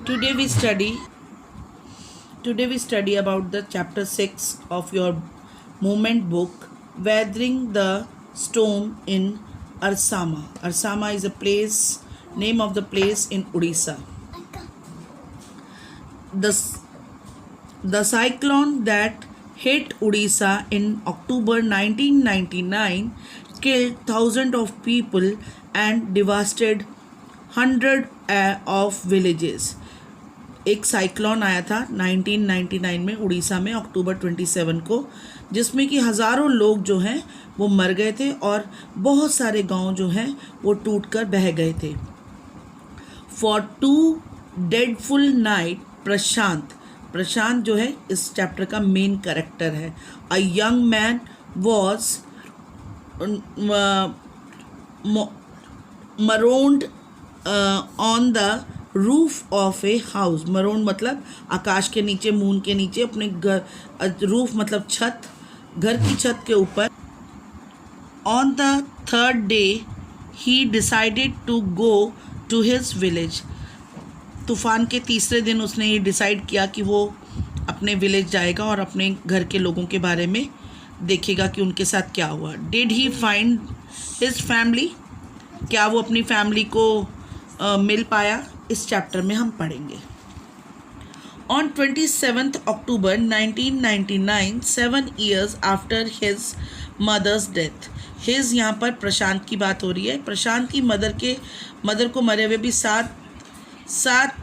Today we study today we study about the chapter 6 of your movement book, Weathering the Storm in Arsama. Arsama is a place, name of the place in Odisha. The the cyclone that hit Odisha in October 1999 killed thousands of people and devastated hundred of villages. एक cyclone आया था 1999 में उड़ीसा में अक्टूबर 27 को, जिसमें कि हज़ारों लोग जो हैं वो मर गए थे और बहुत सारे गांव जो हैं वो टूटकर बह गए थे. For two dreadful night, Prashant जो है इस चैप्टर का मेन कैरेक्टर है. A young man was marooned on the roof of a house. Maroon मतलब आकाश के नीचे, मून के नीचे, अपने घर, रूफ मतलब छत, घर की छत के ऊपर. On the third day he decided to go to his village. तूफान के तीसरे दिन उसने ये डिसाइड किया कि वो अपने विलेज जाएगा और अपने घर के लोगों के बारे में देखेगा कि उनके साथ क्या हुआ. Did he find his family, क्या वो अपनी फैमिली को मिल पाया, इस चैप्टर में हम पढ़ेंगे. On 27 October 1999, 7 years after his mother's death. His यहाँ पर प्रशांत की बात हो रही है. प्रशांत की मदर को मरे हुए भी सात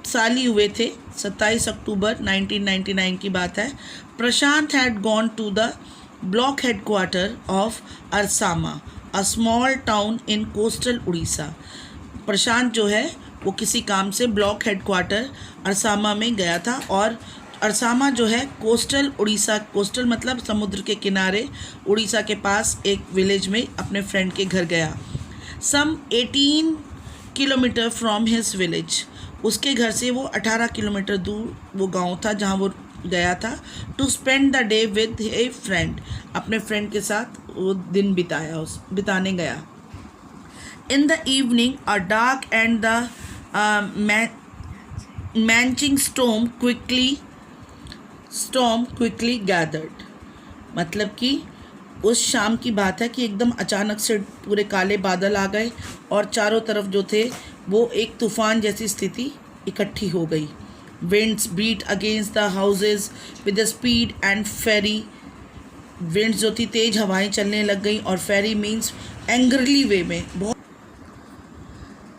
साल ही हुए थे. 27 अक्टूबर 1999 की बात है. Prashant had gone to the block headquarter of Ersama, a small town in coastal Orissa. Prashant जो है वो किसी काम से ब्लॉक हेडक्वार्टर अरसामा में गया था, और अरसामा जो है कोस्टल उड़ीसा, कोस्टल मतलब समुद्र के किनारे, उड़ीसा के पास एक विलेज में अपने फ्रेंड के घर गया. सम 18 किलोमीटर फ्रॉम हिज विलेज, उसके घर से वो 18 किलोमीटर दूर वो गांव था जहां वो गया था. To spend the day with a friend, अपने फ्रेंड के साथ वो दिन बिताने गया. In the evening, a dark and the manching storm quickly gathered. मतलब कि उस शाम की बात है कि एकदम अचानक से पूरे काले बादल आ गए और चारों तरफ जो थे वो एक तूफान जैसी स्थिति इकट्ठी हो गई. Winds beat against the houses with the speed and ferry. Winds जो थी तेज हवाएं चलने लग गई, और फेरी मीन्स एंग्रली वे में, बहुत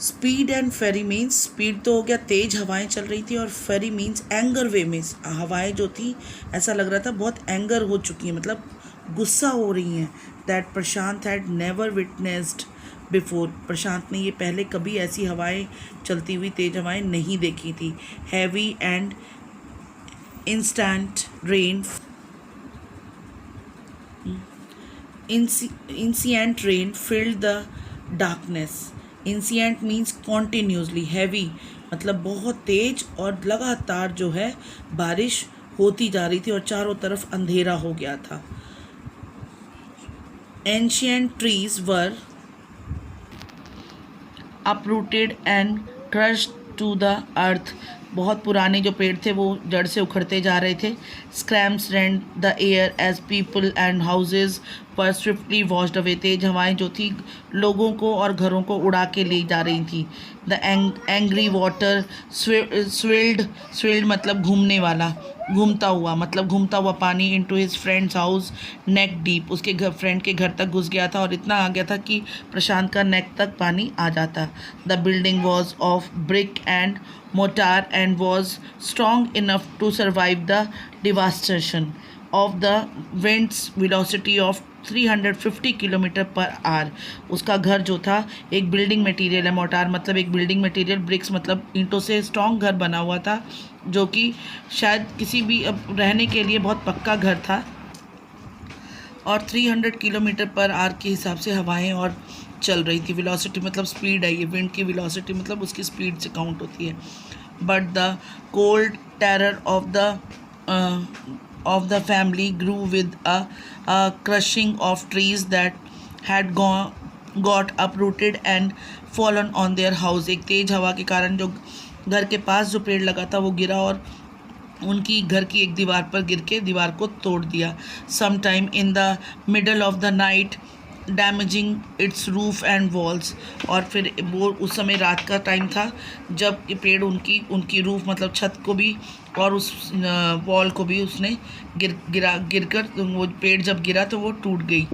speed and fury means speed तो हो गया, तेज हवाएं चल रही थी, और फेरी मीन्स एंगर वे में हवाएं जो थी ऐसा लग रहा था बहुत एंगर हो चुकी है, मतलब गुस्सा हो रही हैं. That Prashant had never witnessed before, Prashant ने ये पहले कभी ऐसी हवाएं चलती हुई तेज हवाएं नहीं देखी थी. Heavy and instant rain, incient rain filled the darkness. incient means continuously, heavy मतलब बहुत तेज और लगातार जो है बारिश होती जा रही थी और चारों तरफ अंधेरा हो गया था. ancient trees were uprooted and crushed to the earth. बहुत पुराने जो पेड़ थे वो जड़ से उखड़ते जा रहे थे. Screams rent the air as people and houses पर स्विफ्टली वॉश्ड अवे. तेज हवाएं जो थी लोगों को और घरों को उड़ा के ले जा रही थी. द एंग्री वाटर स्विल्ड मतलब घूमने वाला, घूमता हुआ पानी इनटू हिज फ्रेंड्स हाउस नेक डीप. उसके फ्रेंड के घर तक घुस गया था और इतना आ गया था कि प्रशांत का नेक तक पानी आ जाता. The building was of brick and mortar and was strong enough to survive the devastation of the wind's velocity of 350 kilometre per hour. उसका घर जो था एक बिल्डिंग मटेरियल है, मोटार मतलब एक बिल्डिंग मटेरियल, ब्रिक्स मतलब ईंटों से स्ट्रॉन्ग घर बना हुआ था, जो कि शायद किसी भी रहने के लिए बहुत पक्का घर था. और 300 किलोमीटर पर आवर के हिसाब से हवाएं और चल रही थी. वेलोसिटी मतलब स्पीड है, ये विंड की वेलोसिटी मतलब उसकी स्पीड से काउंट होती है. But the cold terror of the family grew with a crashing of trees that had got uprooted and fallen on their house. एक तेज हवा के कारण जो घर के पास जो पेड़ लगा था वो गिरा और उनकी घर की एक दीवार पर गिर के दीवार को तोड़ दिया। Some time in the middle of the night damaging its roof and walls. और फिर वो उस समय रात का टाइम था जब ये पेड़ उनकी रूफ मतलब छत को भी और उस वॉल को भी उसने गिरकर वो पेड़ जब गिरा तो वो टूट गई।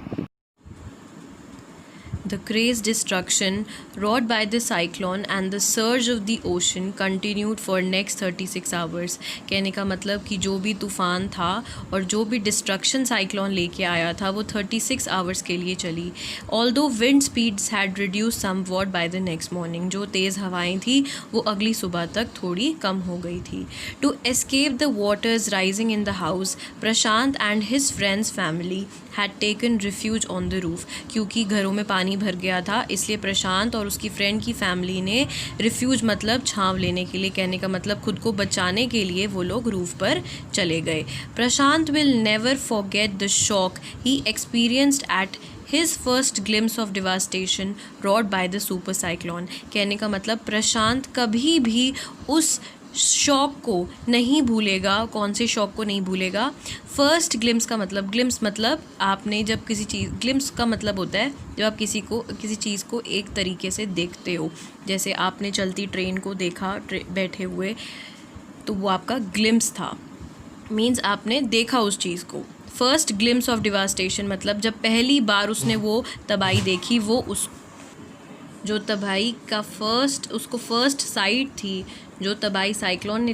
The crazy destruction wrought by the cyclone and the surge of the ocean continued for next 36 hours. कहने का मतलब कि जो भी तूफ़ान था और जो भी डिस्ट्रक्शन साइक्लोन लेके आया था वो 36 आवर्स के लिए चली. Although wind speeds had reduced somewhat by the next morning, जो तेज़ हवाएं थी वो अगली सुबह तक थोड़ी कम हो गई थी. To escape the waters rising in the house, Prashant and his friends' family had taken refuge on the roof. क्योंकि घरों में पानी भर गया था इसलिए प्रशांत और उसकी फ्रेंड की फैमिली ने रिफ्यूज मतलब छांव लेने के लिए, कहने का मतलब खुद को बचाने के लिए वो लोग रूफ पर चले गए. Prashant will never forget the shock he experienced at his first glimpse of devastation wrought by the super cyclone. कहने का मतलब प्रशांत कभी भी उस शॉक को नहीं भूलेगा. कौन से शॉक को नहीं भूलेगा? फर्स्ट ग्लिम्स का मतलब, ग्लिम्स मतलब आपने जब किसी चीज़, ग्लिम्स का मतलब होता है जब आप किसी चीज़ को एक तरीके से देखते हो. जैसे आपने चलती ट्रेन को देखा बैठे हुए तो वो आपका ग्लिम्स था, मीन्स आपने देखा उस चीज़ को. फर्स्ट ग्लिम्स ऑफ डिवास्टेशन मतलब जब पहली बार उसने वो तबाही देखी, वो उस जो तबाही का उसको फर्स्ट साइट थी, जो तबाही साइक्लोन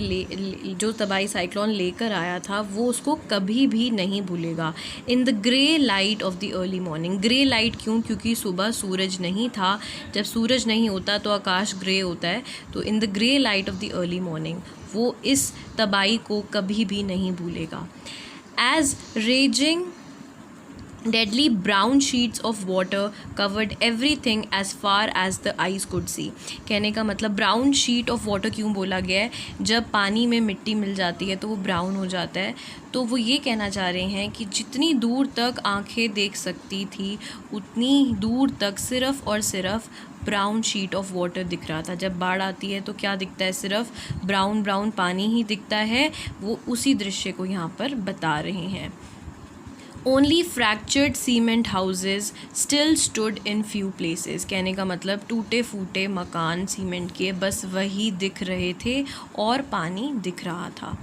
लेकर आया था वो उसको कभी भी नहीं भूलेगा. In the grey light of the early morning. Grey light क्यों? क्योंकि सुबह सूरज नहीं था. जब सूरज नहीं होता तो आकाश ग्रे होता है. तो in the grey light of the early morning वो इस तबाही को कभी भी नहीं भूलेगा. As raging deadly brown sheets of water covered everything as far as the eyes could see. कहने का मतलब ब्राउन शीट ऑफ वाटर क्यों बोला गया है? जब पानी में मिट्टी मिल जाती है तो वो ब्राउन हो जाता है. तो वो ये कहना चाह रहे हैं कि जितनी दूर तक आंखें देख सकती थी उतनी दूर तक सिर्फ़ और सिर्फ ब्राउन शीट ऑफ वाटर दिख रहा था. जब बाढ़ आती है तो क्या दिखता है? सिर्फ ब्राउन पानी ही दिखता है. वो उसी दृश्य को यहाँ पर बता रहे हैं. Only fractured cement houses still stood in few places. कहने का मतलब टूटे फूटे मकान सीमेंट के बस वही दिख रहे थे और पानी दिख रहा था.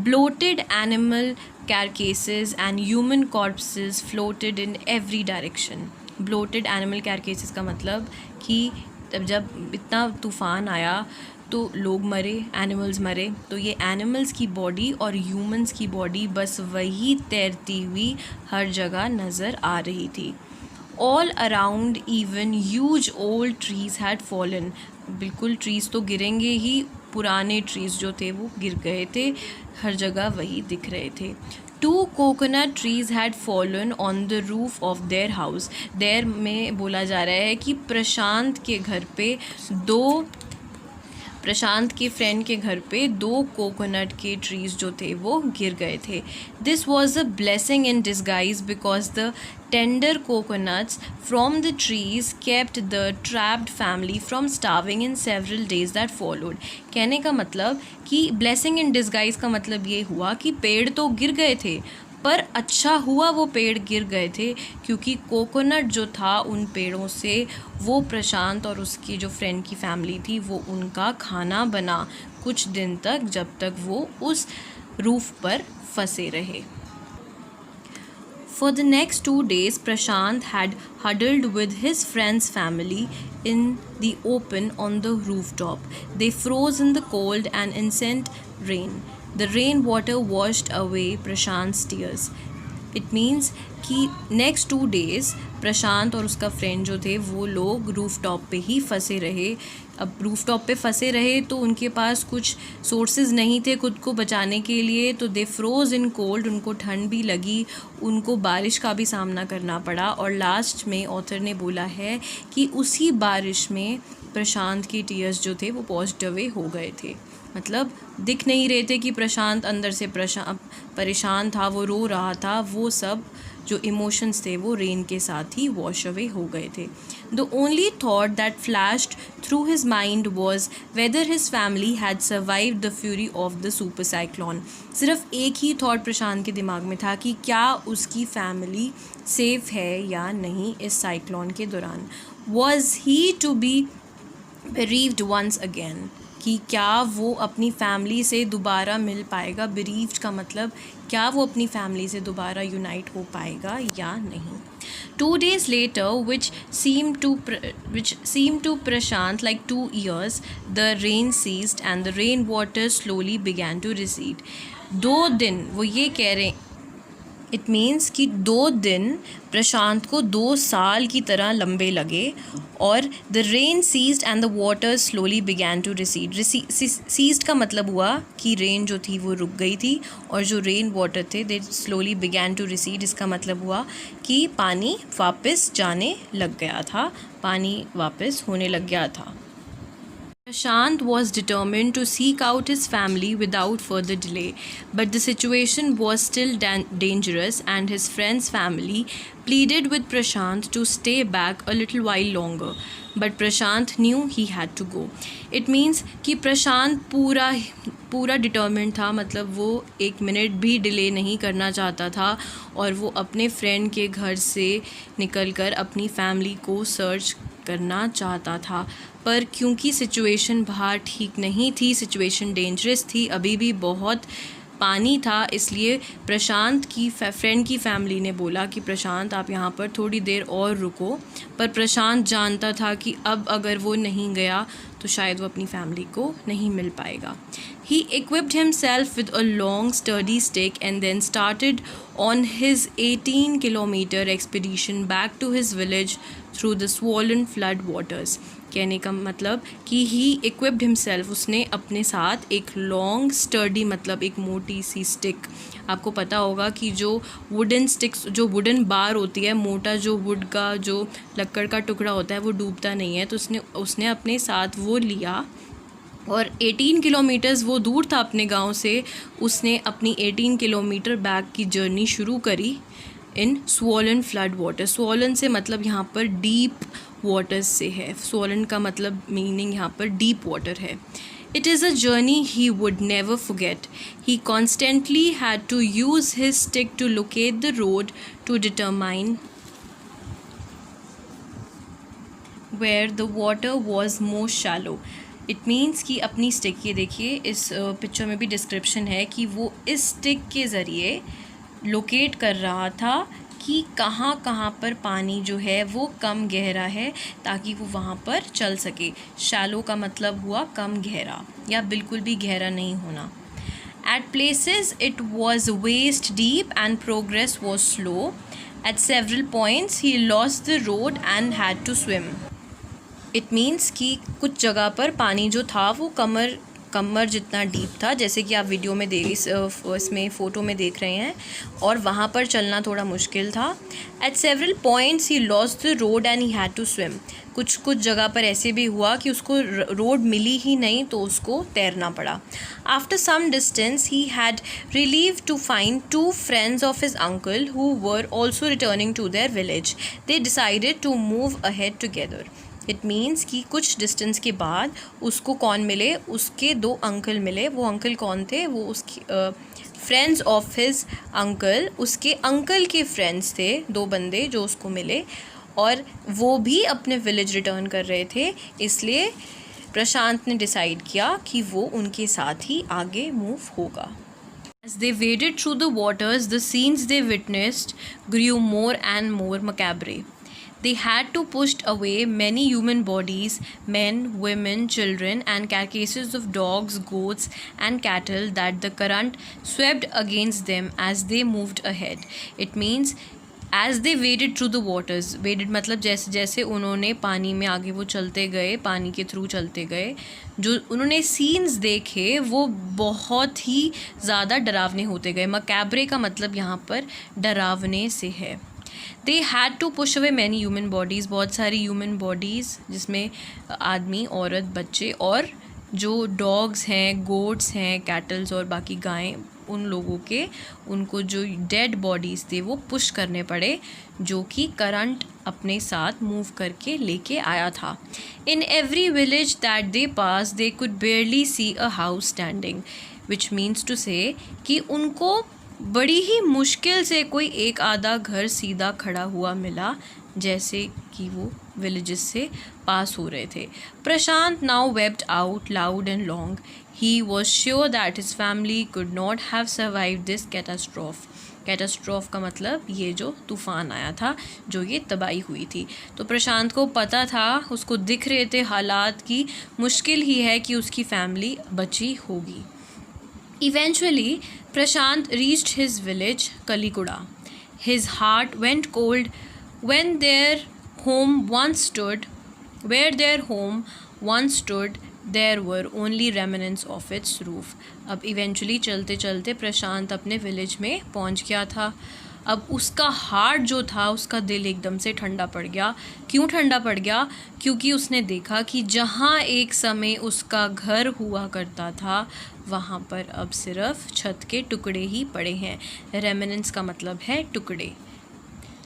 Bloated animal carcasses and human corpses floated in every direction. Bloated animal carcasses का मतलब कि जब इतना तूफ़ान आया तो लोग मरे, एनिमल्स मरे. तो ये एनिमल्स की बॉडी और ह्यूमंस की बॉडी बस वही तैरती हुई हर जगह नज़र आ रही थी. All around even huge old trees had fallen. बिल्कुल ट्रीज़ तो गिरेंगे ही, पुराने ट्रीज़ जो थे वो गिर गए थे. हर जगह वही दिख रहे थे. 2 coconut trees had fallen on the roof of their house. देर में बोला जा रहा है कि प्रशांत के फ्रेंड के घर पे 2 कोकोनट के ट्रीज़ जो थे वो गिर गए थे. This was a blessing in disguise because the tender coconuts from the trees kept the trapped family from starving in several days that followed. कहने का मतलब कि ब्लेसिंग इन डिस्गाइज का मतलब ये हुआ कि पेड़ तो गिर गए थे पर अच्छा हुआ वो पेड़ गिर गए थे क्योंकि कोकोनट जो था उन पेड़ों से वो प्रशांत और उसकी जो फ्रेंड की फैमिली थी वो उनका खाना बना कुछ दिन तक, जब तक वो उस रूफ पर फंसे रहे. For the next 2 days, Prashant had huddled with his friend's family in the open on the rooftop. They froze in the cold and incessant rain. The rainwater washed away Prashant's tears. It means कि next 2 days प्रशांत और उसका friend जो थे वो लोग roof top पे ही फंसे रहे. अब रूफ टॉप पे फंसे रहे तो उनके पास कुछ सोर्सेज नहीं थे खुद को बचाने के लिए, तो दे फ्रोज इन कोल्ड. उनको ठंड भी लगी, उनको बारिश का भी सामना करना पड़ा. और लास्ट में ऑथर ने बोला है कि उसी बारिश में प्रशांत की टीयर्स जो थे वो पॉज्ड अवे हो गए थे। मतलब दिख नहीं रहे थे कि प्रशांत अंदर से परेशान था, वो रो रहा था, वो सब जो इमोशंस थे वो रेन के साथ ही वॉश अवे हो गए थे। The only thought that flashed through his mind was weather his family had survived the fury of the super cyclone. सिर्फ एक ही थॉट प्रशांत के दिमाग में था कि क्या उसकी फैमिली सेफ है या नहीं इस साइक्लोन के दौरान। Was he to be bereaved once again, कि क्या वो अपनी फैमिली से दोबारा मिल पाएगा। bereaved का मतलब क्या वो अपनी फैमिली से दोबारा यूनाइट हो पाएगा या नहीं। 2 days later, which seemed to Prashant like 2 years, the rain ceased and the rain water slowly began to recede. 2 दिन वो ये कह रहे, इट मीन्स कि 2 दिन प्रशांत को 2 साल की तरह लंबे लगे। और the rain ceased and the water slowly began to recede. Ceased का मतलब हुआ कि रेन जो थी वो रुक गई थी, और जो रेन वाटर थे दे स्लोली बिगैन टू रिसीड। इसका मतलब हुआ कि पानी वापस जाने लग गया था, पानी वापस होने लग गया था। Prashant was determined to seek out his family without further delay, but the situation was still dangerous and his friend's family pleaded with Prashant to stay back a little while longer. But Prashant knew he had to go. It means कि प्रशांत पूरा determined था, मतलब वो 1 minute भी delay नहीं करना चाहता था, और वो अपने फ्रेंड के घर से निकलकर अपनी फैमिली को सर्च करना चाहता था। पर क्योंकि सिचुएशन बाहर ठीक नहीं थी, सिचुएशन डेंजरस थी, अभी भी बहुत पानी था, इसलिए प्रशांत की फ्रेंड की फैमिली ने बोला कि प्रशांत आप यहाँ पर थोड़ी देर और रुको। पर प्रशांत जानता था कि अब अगर वो नहीं गया तो शायद वो अपनी फैमिली को नहीं मिल पाएगा। He equipped himself with a long sturdy stick and then started on his 18-kilometer expedition back to his village through the swollen flood waters. कहने का मतलब कि ही equipped himself, उसने अपने साथ एक लॉन्ग स्टर्डी मतलब एक मोटी सी स्टिक। आपको पता होगा कि जो वुडन स्टिक्स, जो वुडन बार होती है, मोटा जो वुड का जो लक्कड़ का टुकड़ा होता है वो डूबता नहीं है, तो उसने अपने साथ वो लिया, और 18 किलोमीटर्स वो दूर था अपने गांव से। उसने अपनी 18 किलोमीटर बैक की जर्नी शुरू करी इन स्वॉलन फ्लड वाटर। स्वॉलन से मतलब यहाँ पर डीप वाटर्स से है, स्वॉलन का मतलब मीनिंग यहाँ पर डीप वाटर है। It is a journey he would never forget. He constantly had to use his stick to locate the road to determine where the water was most shallow. It means कि अपनी stick, ये देखिए इस picture में भी description है कि वो इस स्टिक के ज़रिए लोकेट कर रहा था कि कहाँ कहाँ पर पानी जो है वो कम गहरा है, ताकि वो वहाँ पर चल सके। शैलो का मतलब हुआ कम गहरा या बिल्कुल भी गहरा नहीं होना। At places it was waist deep and progress was slow. At several points he lost the road and had to swim. It means कि कुछ जगह पर पानी जो था वो कमर जितना डीप था, जैसे कि आप वीडियो में इसमें फ़ोटो में देख रहे हैं, और वहाँ पर चलना थोड़ा मुश्किल था। At several points he lost the road and he had to swim. कुछ जगह पर ऐसे भी हुआ कि उसको रोड मिली ही नहीं, तो उसको तैरना पड़ा। After some distance he had relief to find 2 friends of his uncle who were also returning to their village. They decided to move ahead together. It means कि कुछ डिस्टेंस के बाद उसको कौन मिले, उसके 2 अंकल मिले। वो अंकल कौन थे? वो उसकी फ्रेंड्स ऑफ हिज अंकल, उसके अंकल के फ्रेंड्स थे, 2 बंदे जो उसको मिले, और वो भी अपने विलेज रिटर्न कर रहे थे। इसलिए प्रशांत ने डिसाइड किया कि वो उनके साथ ही आगे मूव होगा। As they waded through the waters, the scenes they witnessed grew more and more macabre. They had to push away many human bodies, men, women, children, and carcasses of dogs, goats, and cattle that the current swept against them as they moved ahead. It means as they waded through the waters. Waded मतलब जैसे जैसे उन्होंने पानी में आगे वो चलते गए, पानी के थ्रू चलते गए, जो उन्होंने सीन्स देखे वो बहुत ही ज़्यादा डरावने होते गए। मकैब्रे का मतलब यहाँ पर डरावने से है। They had to push away many human bodies, बहुत सारी ह्यूमन बॉडीज़ जिसमें आदमी, औरत, बच्चे और जो डॉग्स हैं, गोट्स हैं, कैटल्स और बाकी गायें, उन लोगों के उनको जो डेड बॉडीज़ थे वो पुश करने पड़े, जो कि करंट अपने साथ मूव करके लेके आया था. In every village that they pass they could barely see a house standing, which means to say कि उनको बड़ी ही मुश्किल से कोई एक आधा घर सीधा खड़ा हुआ मिला, जैसे कि वो विलेजेस से पास हो रहे थे. प्रशांत now wept out loud and long. He was sure that his family could not have survived this catastrophe. Catastrophe का मतलब ये जो तूफ़ान आया था, जो ये तबाही हुई थी. तो प्रशांत को पता था, उसको दिख रहे थे हालात की मुश्किल ही है कि उसकी फैमिली बची होगी. Eventually, Prashant reached his village, Kalikuda. His heart went cold when their home once stood. Where their home once stood, there were only remnants of its roof. अब इवेंचुअली चलते चलते प्रशांत अपने विलेज में पहुंच गया था. अब उसका हार्ट जो था, उसका दिल एकदम से ठंडा पड़ गया. क्यों ठंडा पड़ गया? क्योंकि उसने देखा कि जहाँ एक समय उसका घर हुआ करता था, वहाँ पर अब सिर्फ छत के टुकड़े ही पड़े हैं. रेमिनेंट्स का मतलब है टुकड़े.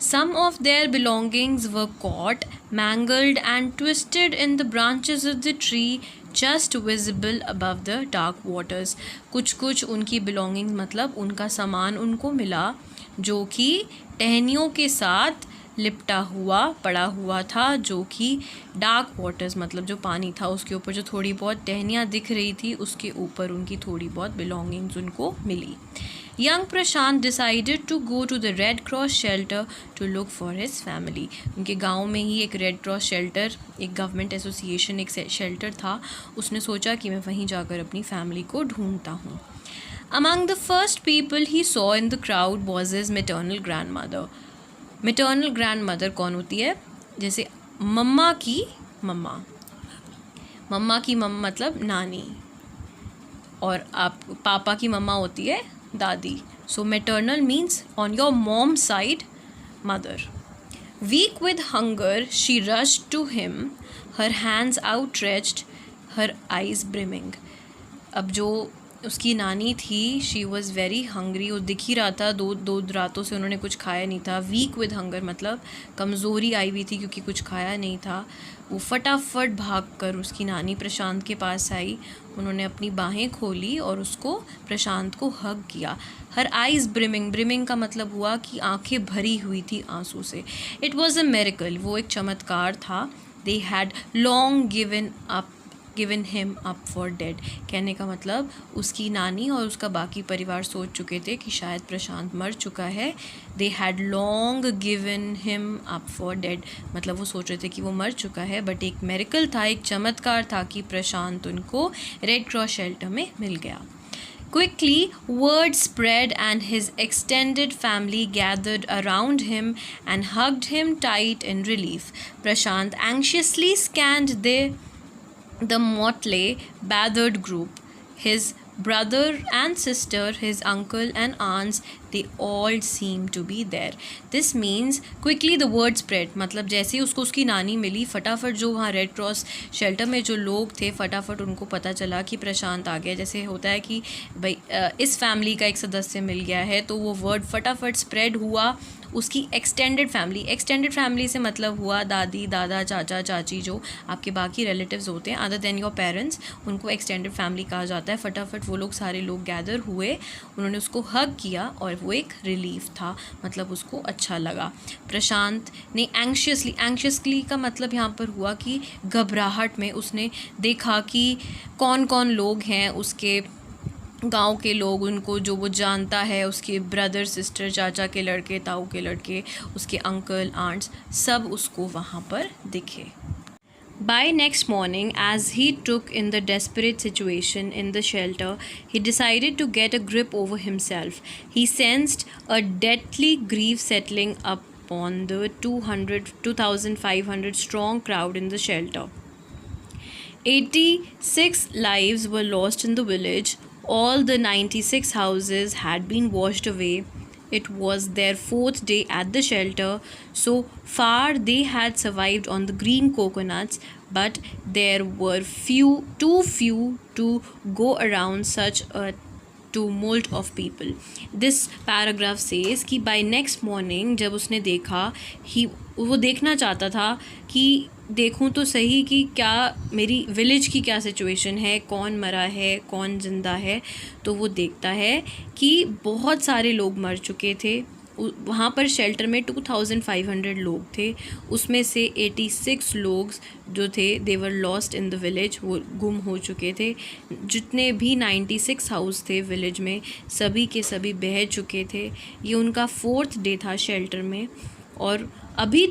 Some of their belongings were caught, mangled and twisted in the branches of the tree just visible above the dark waters. कुछ उनकी belongings मतलब उनका सामान उनको मिला, जो कि टहनियों के साथ लिपटा हुआ पड़ा हुआ था, जो कि डार्क वाटर्स मतलब जो पानी था उसके ऊपर जो थोड़ी बहुत टहनियाँ दिख रही थी, उसके ऊपर उनकी थोड़ी बहुत बिलोंगिंग्स उनको मिली. Young Prashant decided to go to the Red Cross shelter to look for his family. उनके गांव में ही एक रेड क्रॉस शेल्टर, एक गवर्नमेंट एसोसिएशन, एक शेल्टर था. उसने सोचा कि मैं वहीं जाकर अपनी फैमिली को ढूंढता हूँ. Among the first people he saw in the crowd was his maternal grandmother. Maternal grandmother कौन होती है? जैसे मम्मा की मम्मा. मम्मा की मम्मा मतलब नानी, और आप पापा की मम्मा होती है दादी. So maternal means on your mom's side, mother. Weak with hunger, she rushed to him, her hands outstretched, her eyes brimming. अब जो उसकी नानी थी, शी वॉज़ वेरी हंग्री, वो दिख ही रहा था, दो रातों से उन्होंने कुछ खाया नहीं था. वीक विद हंगर मतलब कमज़ोरी आई हुई थी क्योंकि कुछ खाया नहीं था. वो फटाफट भागकर उसकी नानी प्रशांत के पास आई. उन्होंने अपनी बाहें खोली और उसको प्रशांत को हग किया. हर आइज़ ब्रिमिंग का मतलब हुआ कि आंखें भरी हुई थी आंसू से. इट वॉज़ अ मिरेकल, वो एक चमत्कार था. They had long given him up for dead. कहने का मतलब उसकी नानी और उसका बाकी परिवार सोच चुके थे कि शायद प्रशांत मर चुका है. They had long given him up for dead मतलब वो सोच रहे थे कि वो मर चुका है. बट एक मेरिकल था, एक चमत्कार था कि प्रशांत उनको रेड क्रॉस शेल्टर में मिल गया. Quickly, word spread and his extended family gathered around him and hugged him tight in relief. Prashant anxiously scanned the motley, battered group. His brother and sister, his uncle and aunts, they all seemed to be there. This means quickly the word spread मतलब जैसे ही उसको उसकी नानी मिली, फटाफट जो वहाँ red cross shelter में जो लोग थे, फटाफट उनको पता चला कि प्रशांत आ गया. जैसे होता है कि भाई इस फैमिली का एक सदस्य मिल गया है, तो वो वर्ड फटाफट स्प्रेड हुआ. उसकी एक्सटेंडेड फैमिली से मतलब हुआ दादी, दादा, चाचा, चाची, जो आपके बाकी रिलेटिव्स होते हैं अदर देन योर पेरेंट्स, उनको एक्सटेंडेड फैमिली कहा जाता है. फटाफट वो लोग सारे लोग गैदर हुए, उन्होंने उसको हग किया और वो एक रिलीफ था, मतलब उसको अच्छा लगा. प्रशांत ने एंग्शियसली का मतलब यहाँ पर हुआ कि घबराहट में उसने देखा कि कौन कौन लोग हैं उसके गांव के लोग, उनको जो वो जानता है, उसके ब्रदर, सिस्टर, चाचा के लड़के, ताऊ के लड़के, उसके अंकल, आंट्स, सब उसको वहाँ पर दिखे. By next morning, as he took in the desperate situation in the shelter, he decided to get a grip over himself. He sensed a deadly grief settling upon the 2,500 strong crowd in the shelter. 86 lives were lost in the village. All the 96 houses had been washed away. It was their 4th day at the shelter. So far they had survived on the green coconuts, but there were too few to go around such a tumult of people. This paragraph says कि by next morning जब उसने देखा, वो देखना चाहता था कि देखूं तो सही कि क्या मेरी विलेज की क्या सिचुएशन है, कौन मरा है, कौन ज़िंदा है। तो वो देखता है कि बहुत सारे लोग मर चुके थे। वहाँ पर शेल्टर में 2500 लोग थे, उसमें से 86 लोग जो थे they were lost in the village, वो गुम हो चुके थे। जितने भी 96 हाउस थे विलेज में, सभी के सभी बह चुके थे। ये उनका 4th डे था शेल्टर में, और अभी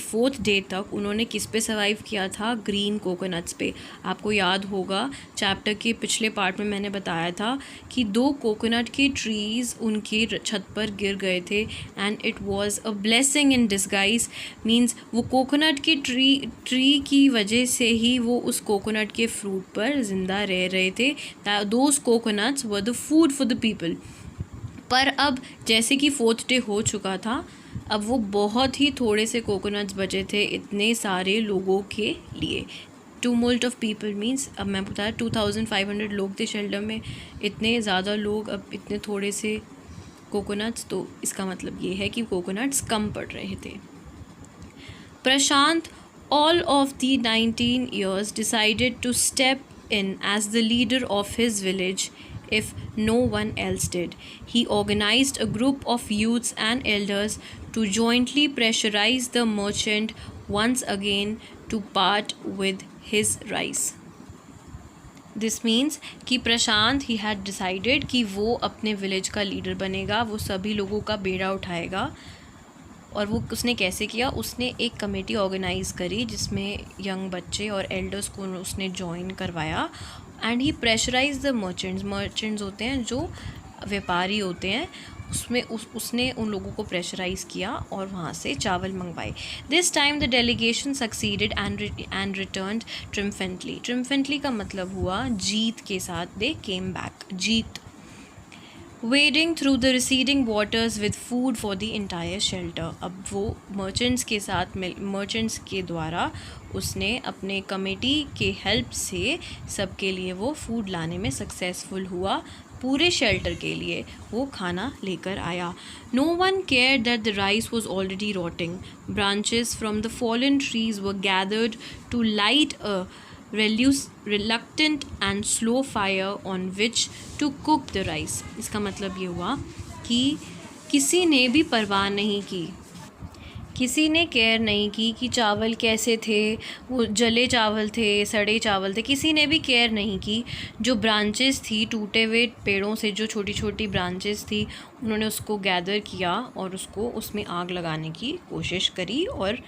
4th डे तक उन्होंने किस पे सर्वाइव किया था? ग्रीन कोकोनट्स पे। आपको याद होगा चैप्टर के पिछले पार्ट में मैंने बताया था कि 2 कोकोनट के ट्रीज़ उनके छत पर गिर गए थे, and it was a blessing in disguise. Means वो कोकोनट के ट्री की वजह से ही वो उस कोकोनट के फ्रूट पर ज़िंदा रह रहे थे। Those coconuts were the food for the people. पर अब जैसे कि 4th डे हो चुका था, अब वो बहुत ही थोड़े से कोकोनट्स बचे थे इतने सारे लोगों के लिए। टूमुल्ट ऑफ पीपल मीन्स, अब मैं बताया 2500 लोग थे शेल्टर में, इतने ज़्यादा लोग, अब इतने थोड़े से कोकोनट्स, तो इसका मतलब ये है कि कोकोनट्स कम पड़ रहे थे। प्रशांत, all of the 19 years, decided to step in as the leader of his village if no one else did. He organized a group of youths and elders to jointly pressurize the merchant once again to part with his rice. This means कि प्रशांत he had decided कि वो अपने village का leader बनेगा, वो सभी लोगों का बेड़ा उठाएगा। और वो उसने कैसे किया? उसने एक कमेटी ऑर्गेनाइज़ करी जिसमें यंग बच्चे और एल्डर्स को उसने ज्वाइन करवाया, and he pressurise the merchants होते हैं जो व्यापारी होते हैं, उसने उन लोगों को प्रेशराइज़ किया और वहाँ से चावल मंगवाए। This time the delegation succeeded and returned triumphantly. Triumphantly का मतलब हुआ जीत के साथ, दे केम बैक, जीत। wading through the receding waters with food for the entire shelter. अब वो मर्चेंट्स के द्वारा उसने अपने कमेटी के हेल्प से सबके लिए वो फूड लाने में सक्सेसफुल हुआ। पूरे शेल्टर के लिए वो खाना लेकर आया। No one cared that the rice was already rotting. Branches from the fallen trees were gathered to light a reluctant and slow fire on which to cook the rice. इसका मतलब ये हुआ कि किसी ने भी परवाह नहीं की, किसी ने केयर नहीं की कि चावल कैसे थे, वो जले चावल थे, सड़े चावल थे, किसी ने भी केयर नहीं की। जो ब्रांचेस थी, टूटे हुए पेड़ों से जो छोटी छोटी ब्रांचेस थी, उन्होंने उसको गैदर किया और उसको उसमें आग लगाने की कोशिश करी। और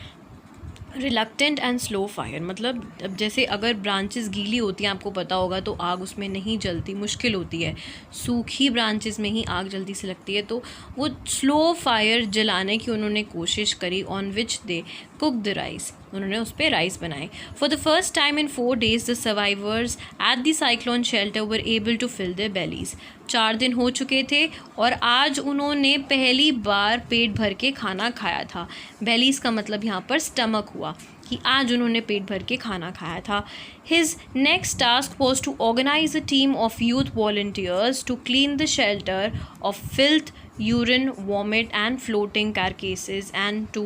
रिलक्टेंट एंड स्लो फायर मतलब अब जैसे अगर ब्रांचेस गीली होती हैं, आपको पता होगा, तो आग उसमें नहीं जलती, मुश्किल होती है। सूखी ब्रांचेस में ही आग जल्दी से लगती है, तो वो स्लो फायर जलाने की उन्होंने कोशिश करी। On which they cook the rice, उन्होंने उस पर राइस बनाए। For the first time in 4 days the survivors at the cyclone shelter were able to fill their bellies. 4 दिन हो चुके थे और आज उन्होंने पहली बार पेट भर के खाना खाया था। बेलीज का मतलब यहाँ पर स्टमक हुआ, कि आज उन्होंने पेट भर के खाना खाया था। His next task was to organise a team of youth volunteers to clean the shelter of filth, urine, vomit and floating carcasses, and to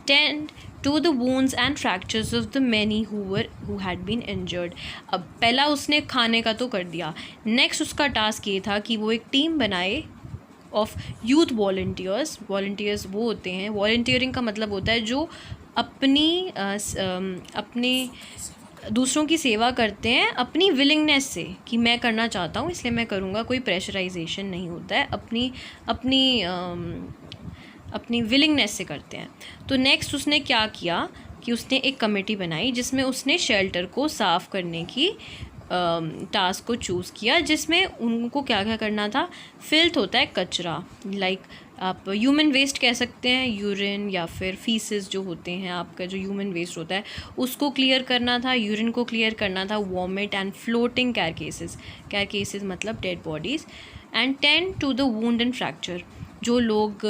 tend to the wounds and fractures of the many who had been injured. अब पहला उसने खाने का तो कर दिया, next उसका task ये था कि वो एक टीम बनाए ऑफ यूथ वॉल्टियर्स। वॉल्टियर्स वो होते हैं, वॉल्टियरिंग का मतलब होता है जो अपनी दूसरों की सेवा करते हैं अपनी विलिंगनेस से, कि मैं करना चाहता हूँ इसलिए मैं करूँगा, कोई प्रेशराइजेशन नहीं होता है, अपनी विलिंगनेस से करते हैं। तो नेक्स्ट उसने क्या किया कि उसने एक कमेटी बनाई जिसमें उसने शेल्टर को साफ़ करने की टास्क को चूज़ किया, जिसमें उनको क्या क्या करना था। फिल्थ होता है कचरा, लाइक आप ह्यूमन वेस्ट कह सकते हैं, यूरिन या फिर फीसेस जो होते हैं, आपका जो ह्यूमन वेस्ट होता है उसको क्लियर करना था, यूरिन को क्लियर करना था, वॉमिट एंड फ्लोटिंग कैरकेसेस मतलब dead bodies, and tend to the wound and fracture. जो लोग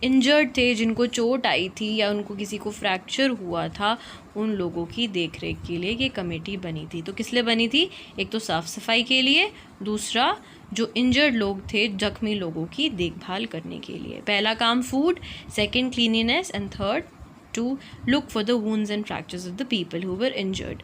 इंजर्ड थे, जिनको चोट आई थी या उनको किसी को फ्रैक्चर हुआ था, उन लोगों की देख रेख के लिए ये कमेटी बनी थी। तो किस लिए बनी थी? एक तो साफ़ सफाई के लिए, दूसरा जो इंजर्ड लोग थे, जख्मी लोगों की देखभाल करने के लिए। पहला काम food, second cleanliness and third to look for the wounds and fractures of the people who were injured.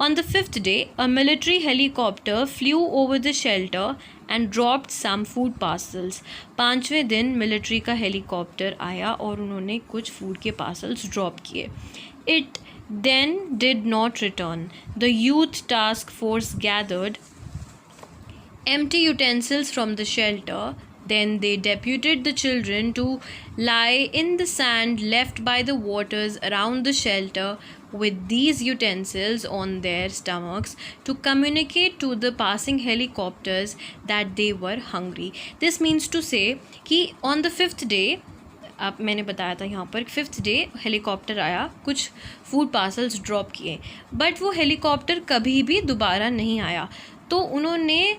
On the 5th day, a military helicopter flew over the shelter and dropped some food parcels. 5वें दिन military का helicopter आया और उन्होंने कुछ food के parcels drop किए. It then did not return. The youth task force gathered empty utensils from the shelter. Then they deputed the children to lie in the sand left by the waters around the shelter with these utensils on their stomachs to communicate to the passing helicopters that they were hungry. This means to say कि on the 5th day, अब मैंने बताया था यहाँ पर 5th day helicopter आया, कुछ food parcels drop किए, बट वो हेलीकॉप्टर कभी भी दोबारा नहीं आया. तो उन्होंने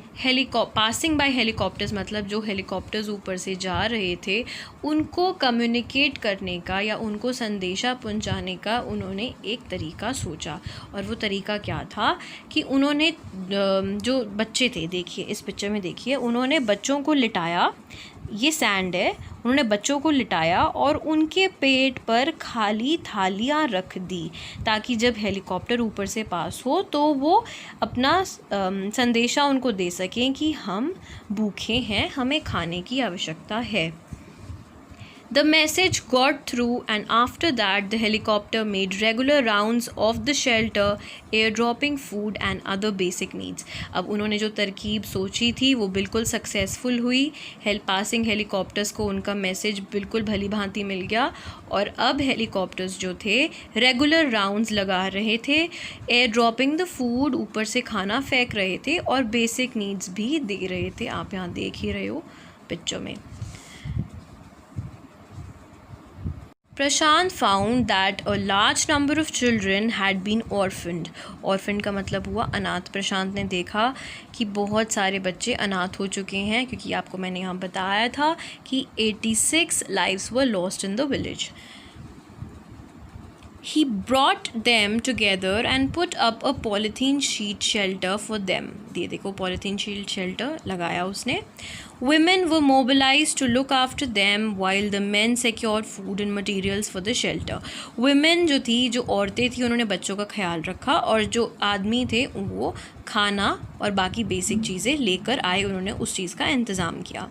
पासिंग बाय हेलीकॉप्टर्स, मतलब जो हेलीकॉप्टर्स ऊपर से जा रहे थे, उनको कम्युनिकेट करने का या उनको संदेशा पहुंचाने का उन्होंने एक तरीका सोचा. और वो तरीका क्या था कि उन्होंने जो बच्चे थे, देखिए इस पिक्चर में देखिए, उन्होंने बच्चों को लिटाया, ये सैंड है, उन्होंने बच्चों को लिटाया और उनके पेट पर खाली थालियाँ रख दी ताकि जब हेलीकॉप्टर ऊपर से पास हो तो वो अपना संदेशा उनको दे सकें कि हम भूखे हैं, हमें खाने की आवश्यकता है. The message got through, and after that the helicopter made regular rounds of the shelter, airdropping food and other basic needs. अब उन्होंने जो तरकीब सोची थी वो बिल्कुल सक्सेसफुल हुई. पासिंग हेलीकॉप्टर्स को उनका मैसेज बिल्कुल भली भांति मिल गया और अब हेलीकॉप्टर्स जो थे रेगुलर राउंड्स लगा रहे थे, एयर ड्रॉपिंग द फूड, ऊपर से खाना फेंक रहे थे और बेसिक नीड्स भी दे रहे थे. आप यहाँ देख ही रहे हो पिक्चर में. Prashant found that a large number of children had been orphaned. Orphaned का मतलब हुआ अनाथ. प्रशांत ने देखा कि बहुत सारे बच्चे अनाथ हो चुके हैं, क्योंकि आपको मैंने यहाँ बताया था कि 86 lives were lost in the village. He brought them together and put up a polythene sheet shelter for them. ये देखो polythene sheet shelter लगाया उसने. Women were mobilized to look after them while the men secured food and materials for the shelter. Women जो थी, जो औरतें थी, उन्होंने बच्चों का ख्याल रखा और जो आदमी थे वो खाना और बाकी बेसिक चीज़ें लेकर आए, उन्होंने उस चीज़ का इंतज़ाम किया.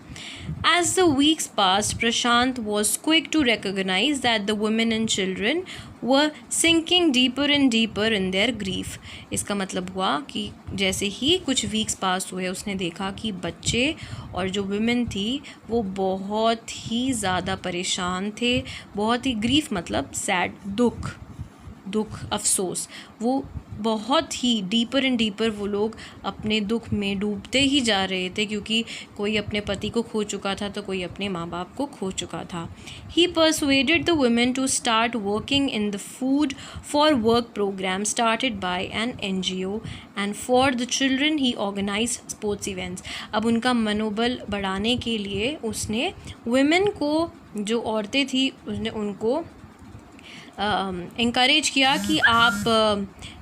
As the weeks passed, Prashant was quick to recognize that the women and children were sinking deeper and deeper in their grief. इसका मतलब हुआ कि जैसे ही कुछ वीक्स पास हुए, उसने देखा कि बच्चे और जो विमेन थी वो बहुत ही ज़्यादा परेशान थे. बहुत ही ग्रीफ मतलब सैड, दुख, अफसोस. वो बहुत ही डीपर एंड डीपर वो लोग अपने दुख में डूबते ही जा रहे थे, क्योंकि कोई अपने पति को खो चुका था तो कोई अपने माँ बाप को खो चुका था. He persuaded the women to start working in the food for work program started by an NGO, and for the children he organized sports events. अब उनका मनोबल बढ़ाने के लिए उसने women को, जो औरतें थी, उसने उनको इंकरेज किया कि आप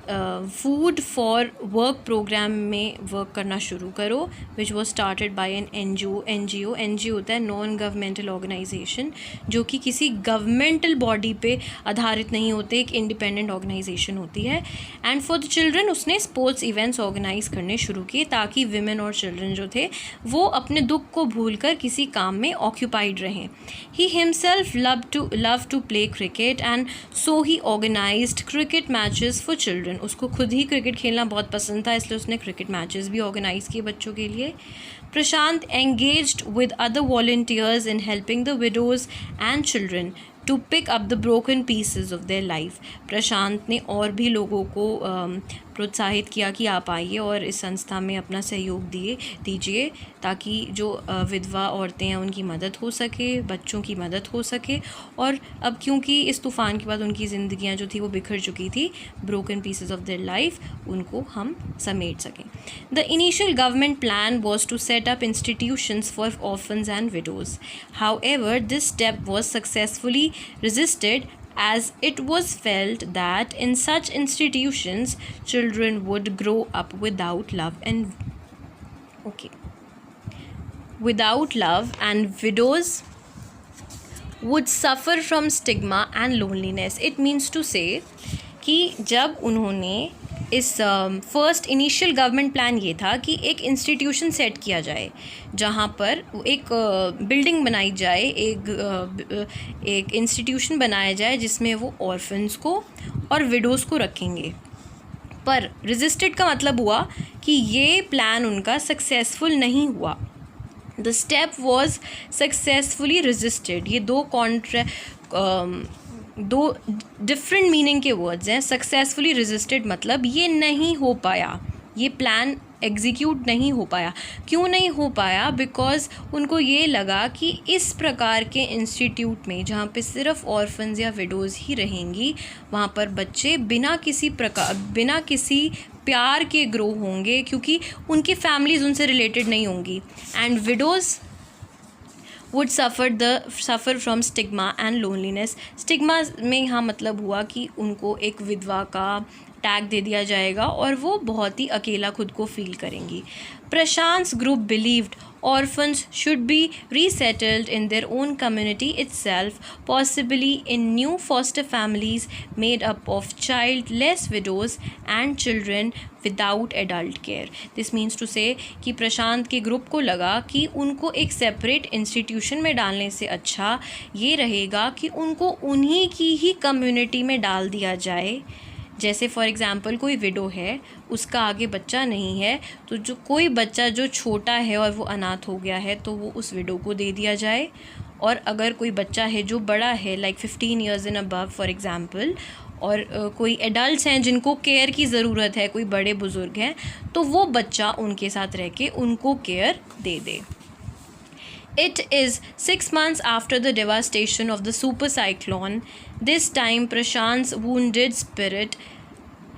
फूड फॉर वर्क प्रोग्राम में वर्क करना शुरू करो, which was started by an NGO होता है नॉन गवर्नमेंटल ऑर्गेनाइजेशन, जो कि किसी गवर्नमेंटल बॉडी पे आधारित नहीं होते, एक इंडिपेंडेंट ऑर्गेनाइजेशन होती है. एंड फॉर द चिल्ड्रन उसने स्पोर्ट्स इवेंट्स ऑर्गेनाइज करने शुरू किए ताकि विमेन और चिल्ड्रन जो थे वो अपने दुख को भूलकर किसी काम में ऑक्यूपाइड रहें. He himself love to play cricket and so he organised cricket matches for children. उसको खुद ही क्रिकेट खेलना बहुत पसंद था, इसलिए उसने क्रिकेट मैचेस भी ऑर्गेनाइज किए बच्चों के लिए. Prashant engaged with other volunteers in helping the widows and children to pick up the broken pieces of their life. Prashant ने और भी लोगों को प्रोत्साहित किया कि आप आइए और इस संस्था में अपना सहयोग दीजिए ताकि जो विधवा औरतें हैं उनकी मदद हो सके, बच्चों की मदद हो सके। और अब क्योंकि इस तूफ़ान के बाद उनकी ज़िंदगियाँ जो थी वो बिखर चुकी थी, broken pieces of their life, उनको हम समेट सकें। The initial government plan was to set up institutions for orphans and widows. However this step was successfully resisted as it was felt that in such institutions children would grow up without love and widows would suffer from stigma and loneliness. It means to say कि जब उन्होंने इस first initial government plan ये था कि एक institution set किया जाए जहाँ पर एक बिल्डिंग बनाई जाए, एक इंस्टीट्यूशन बनाया जाए जिसमें वो ऑर्फन्स को और विडोज़ को रखेंगे। पर रेजिस्टेड का मतलब हुआ कि ये प्लान उनका सक्सेसफुल नहीं हुआ। The step was successfully resisted. ये दो डिफरेंट मीनिंग के वर्ड्स हैं। सक्सेसफुली रेजिस्टेड मतलब ये नहीं हो पाया, ये प्लान एग्जीक्यूट नहीं हो पाया। क्यों नहीं हो पाया? बिकॉज़ उनको ये लगा कि इस प्रकार के इंस्टीट्यूट में जहाँ पे सिर्फ ऑर्फन्स या विडोज़ ही रहेंगी, वहाँ पर बच्चे बिना किसी प्यार के ग्रो होंगे क्योंकि उनकी फैमिलीज़ उनसे रिलेटेड नहीं होंगी। And widows would suffer from stigma and loneliness. Stigma में यहाँ मतलब हुआ कि उनको एक विधवा का टैग दे दिया जाएगा और वो बहुत ही अकेला खुद को फील करेंगी। Prashant's group believed orphans should be resettled in their own community itself, possibly in new foster families made up of childless widows and children without adult care. This means to say कि प्रशांत के group को लगा कि उनको एक separate institution में डालने से अच्छा ये रहेगा कि उनको उन्हीं की ही कम्युनिटी में डाल दिया जाए। जैसे फॉर एग्ज़ाम्पल कोई विडो है, उसका आगे बच्चा नहीं है, तो जो कोई बच्चा जो छोटा है और वो अनाथ हो गया है तो वो उस विडो को दे दिया जाए। और अगर कोई बच्चा है जो बड़ा है like 15 years in above for example, और कोई एडल्ट्स हैं जिनको केयर की ज़रूरत है, कोई बड़े बुज़ुर्ग हैं, तो वो बच्चा उनके साथ रह के उनको care they they. It is 6 months after the devastation of the super cyclone. This time Prashant's wounded spirit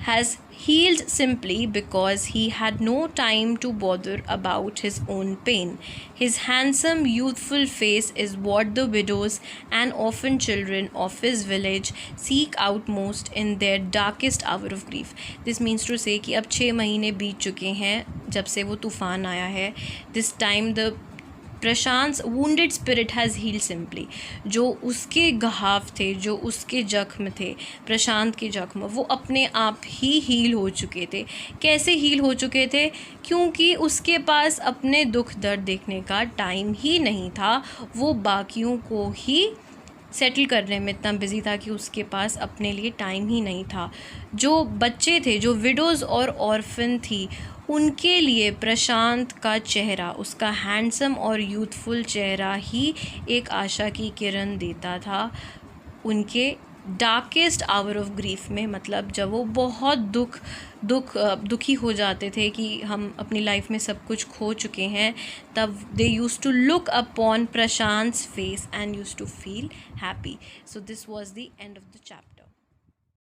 has healed simply because he had no time to bother about his own pain. His handsome, youthful face is what the widows and orphan children of his village seek out most in their darkest hour of grief. This means to say कि अब 6 महीने बीत चुके हैं जब से वो तूफ़ान आया है। This time the Prashant wounded spirit has heal simply. जो उसके घाव थे, जो उसके जख्म थे, प्रशांत के जख्म, वो अपने आप ही हील हो चुके थे। कैसे हील हो चुके थे? क्योंकि उसके पास अपने दुख दर्द देखने का टाइम ही नहीं था। वो बाकियों को ही सेटल करने में इतना बिजी था कि उसके पास अपने लिए टाइम ही नहीं था। जो बच्चे थे, जो विडोज़ और ऑर्फन थी, उनके लिए प्रशांत का चेहरा, उसका हैंडसम और यूथफुल चेहरा ही एक आशा की किरण देता था उनके डार्केस्ट आवर ऑफ ग्रीफ में। मतलब जब वो बहुत दुखी हो जाते थे कि हम अपनी लाइफ में सब कुछ खो चुके हैं, तब they use to look upon Prashant's face and use to feel happy. So this was the end of the chapter.